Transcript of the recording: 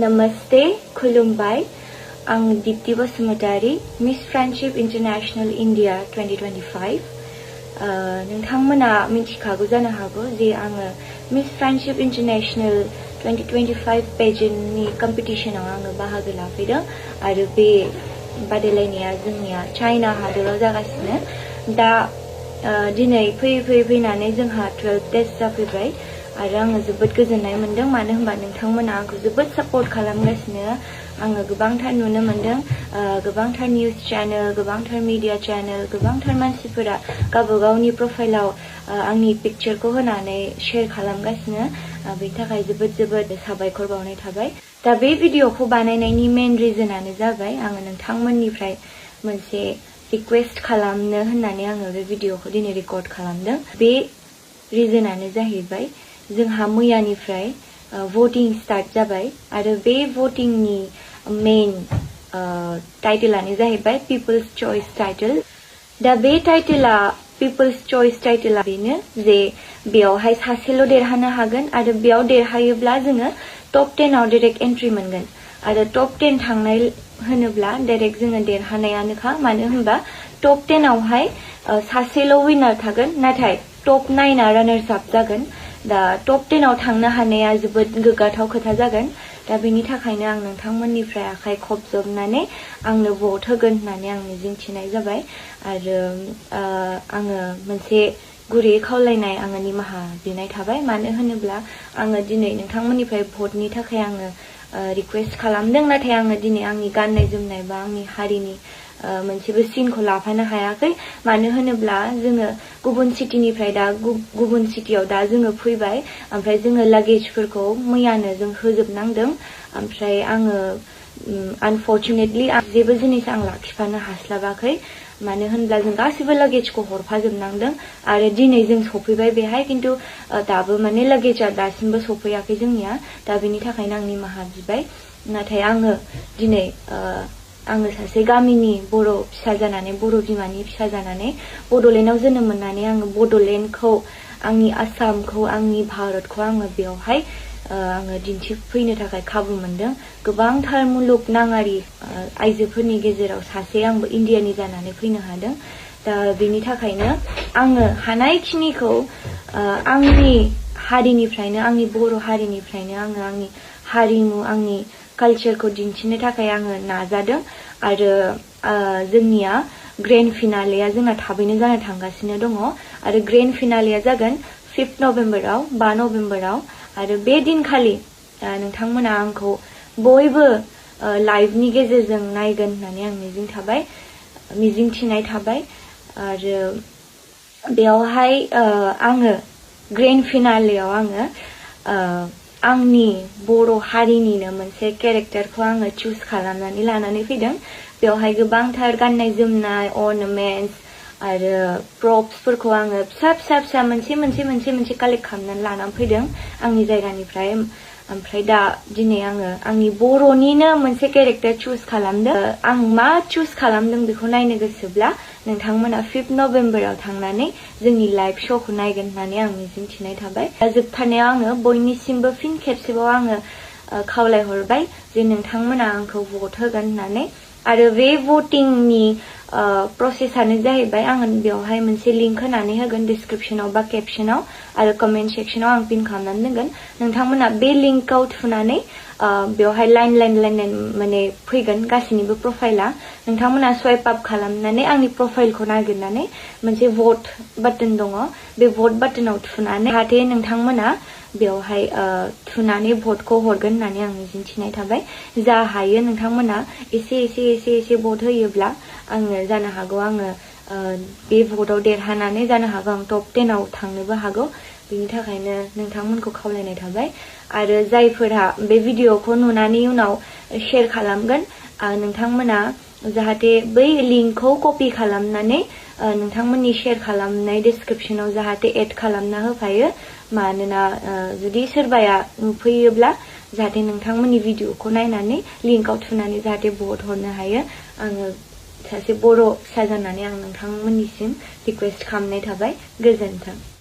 Namaste, Khulumbai. I'm Dipti Basumataryआ, Miss Friendship International India 2025. नोंथांमोना मिथिखागौ जानो हागौ जे आङो Miss Friendship International 2025 पेजेन्टनि कम्पिटिशनाव आङो बाहागो लाफैदों आरो बे बादायलायनाया जोंनिया चाइना हादराव जागासिनो दा दिनै फैनानै जोंहा 12 डेज जाफैबाय आरो आङो जोबोद गोजोननाय मोनदों मानो होनबा नोंथांमोना आंखौ जोबोद सापर्ट खालामगासिनो आङो गोबांथार नुनो मोनदों गोबांथार निउज चेनेल गोबांथार मीडिया चेनेल गोबांथार मानसिफोरा गावबागावनि प्रफाइलाव आंनि पिक्चारखौ होनानै शेयार खालामगासिनो बेनि थाखाय जोबोद साबायखर बावनाय थाबाय दा बे भिडिअखौ बानायनायनि मेन रिजनानो जाबाय आङो नोंथांमोननिफ्राय मोनसे रिक्वेस्ट खालामनो होननानै आङो बे भिडिअखौ दिनै रेकर्ड खालामदों बे रिजनानो जाहैबाय जोंहा मैयानिफ्राय voting स्टार्ट जाबाय आरो बे votingनि मेन टाइटेलानो जाहैबाय पिपल्स चॉइस टाइटेल दा बे टाइटेला पिपल्स चॉइस टाइटेला बेनो जे बेयावहाय सासेल' देरहानो हागोन आरो बेयाव देरहायोब्ला जोङो टप 10 आव डाइरेक्ट एन्ट्रि मोनगोन आरो टप 10 थांनाय होनोब्ला डाइरेक्ट जोङो देरहानायानोखा मानो होनबा टप 10 आवहाय सासेल' विनार थागोन नाथाय टप 9 आ रानार्स आप जागोन दा टप 10 आव थांनो हानाया जोबोद गोग्गाथाव खोथा जागोन दा बेनि थाखायनो आं नोंथांमोननिफ्राय आखाइ खबजबनानै आंनो भट होगोन होननानै आं मिजिंथिनाय जाबाय आरो आङो मोनसे गुरै खावलायनाय आङो निमाहा बिनाय थाबाय मानो होनोब्ला आङो दिनै नोंथांमोननिफ्राय भटनि थाखाय आङो रिक्वेस्ट खालामदों नाथाय आङो दिनै आंनि गाननाय जोमनाय बा आंनि हारिनि मोनसेबो सिनखौ लाफानो हायाखै मानो होनोब्ला जोङो गुबुन सिटिनिफ्राय दा गुबुन सिटियाव दा जोङो फैबाय ओमफ्राय जोङो लागेजफोरखौ मैयानो जों होजोबनांदों ओमफ्राय आङो आनफर्चुनेटलि जेबो जिनिस आं लाखिफानो हास्लाबाखै मानो होनब्ला जों गासिबो लागेजखौ हरफाजोबनांदों आरो दिनै जों सफैबाय बेहाय किन्तु दाबो माने लागेजआ दासिमबो सफैयाखै जोंनिया दा बेनि थाखायनो आं निमाहा बिबाय नाथाय आङो दिनै आङो सासे गामिनि बर' फिसा जानानै बर' बिमानि फिसा जानानै बड'लेण्डआव जोनोम मोननानै आङो बड'लेण्डखौ आंनि आसामखौ आंनि भारतखौ आङो बेयावहाय आङो दिन्थिफैनो थाखाय खाबु मोनदों गोबांथार मुलुगनाङारि आइजोफोरनि गेजेराव सासे आंबो इण्डियानि जानानै फैनो हादों दा बेनि थाखायनो आङो हानायखिनिखौ आंनि हारिनिफ्रायनो आंनि बर' हारिनिफ्रायनो आङो आंनि हारिमु आंनि कालचारखौ दिन्थिनो थाखाय आङो नाजादों आरो जोंनिया ग्रेन्ड फिनालेया जोंना थाबैनो जानो थांगासिनो दङ आरो ग्रेन्ड फिनालेया जागोन 5 नभेम्बराव 5 नभेम्बराव आरो बे दिनखालि नोंथांमोना आंखौ बयबो लाइभनि गेजेरजों नायगोन होननानै आं मिजिंथिनाय थाबाय आरो बेयावहाय आङो ग्रेन्ड फिनालेयाव आङो आंनि बर' हारिनिनो मोनसे केरेक्टारखौ आङो चुज खालामनानै लानानै फैदों बेवहाय गोबांथार गाननाय जोमनाय अर्नामेन्ट्स आरो प्रप्सफोरखौ आङो फिसा मोनसे कालेक्ट खालामनानै लानानै फैदों आंनि जायगानिफ्राय ओमफ्राय दा दिनै आङो आंनि बर'निनो मोनसे केरेक्टार चुज खालामदों आं मा चुज खालामदों बेखौ नायनो गोसोब्ला नोंथांमोना 5 नभेम्बराव थांनानै जोंनि लाइभ श'खौ नायगोन होननानै आं मिजिंथिनाय थाबाय दा जोबथारनायाव आङो बयनिसिमबो फिन खेबसेबाव आङो खावलायहरबाय जे नोंथांमोना आंखौ भट होगोन होननानै आरो बे भटिंनि प्रसेसआनो जाहैबाय आङो बेवहाय मोनसे लिंक होनानै होगोन डिसक्रिप्शनाव बा केपशनाव आरो कमेन्ट सेक्शनाव आं पिन खालामनानै दोनगोन नोंथांमोना बे लिंकआव थुनानै बेवहाय लाइन माने फैगोन गासैनिबो प्रफाइला नोंथांमोना स्वाइप आप खालामनानै आंनि प्रफाइलखौ नागिरनानै मोनसे भट बाटन दङ बे भट बाटनाव थुनानै जाहाथे नोंथांमोना बेवहाय थुनानै भटखौ हरगोन होननानै आं मिजिंथिनाय थाबाय जा हायो नोंथांमोना एसे भट होयोब्ला आङो जानो हागौ आङो बे भटआव देरहानानै जानो हागौ आं टप 10 आव थांनोबो हागौ बेनि थाखायनो नोंथांमोनखौ खावलायनाय थाबाय आरो जायफोरा बे भिडिअखौ नुनानै उनाव शेयार खालामगोन नोंथांमोना जाहाथे बै लिंकखौ कपि खालामनानै नोंथांमोननि शेयार खालामनाय डिसक्रिप्शनाव जाहाथे एड खालामना होफायो मानोना जुदि सोरबाया नुफैयोब्ला जाहाथे नोंथांमोननि भिडिअखौ नायनानै लिंकआव थुनानै जाहाथे भट हरनो हायो आङो सासे बर' फिसा जानानै आं नोंथांमोननिसिम रिक्वेस्ट खालामनाय थाबाय गोजोन्थों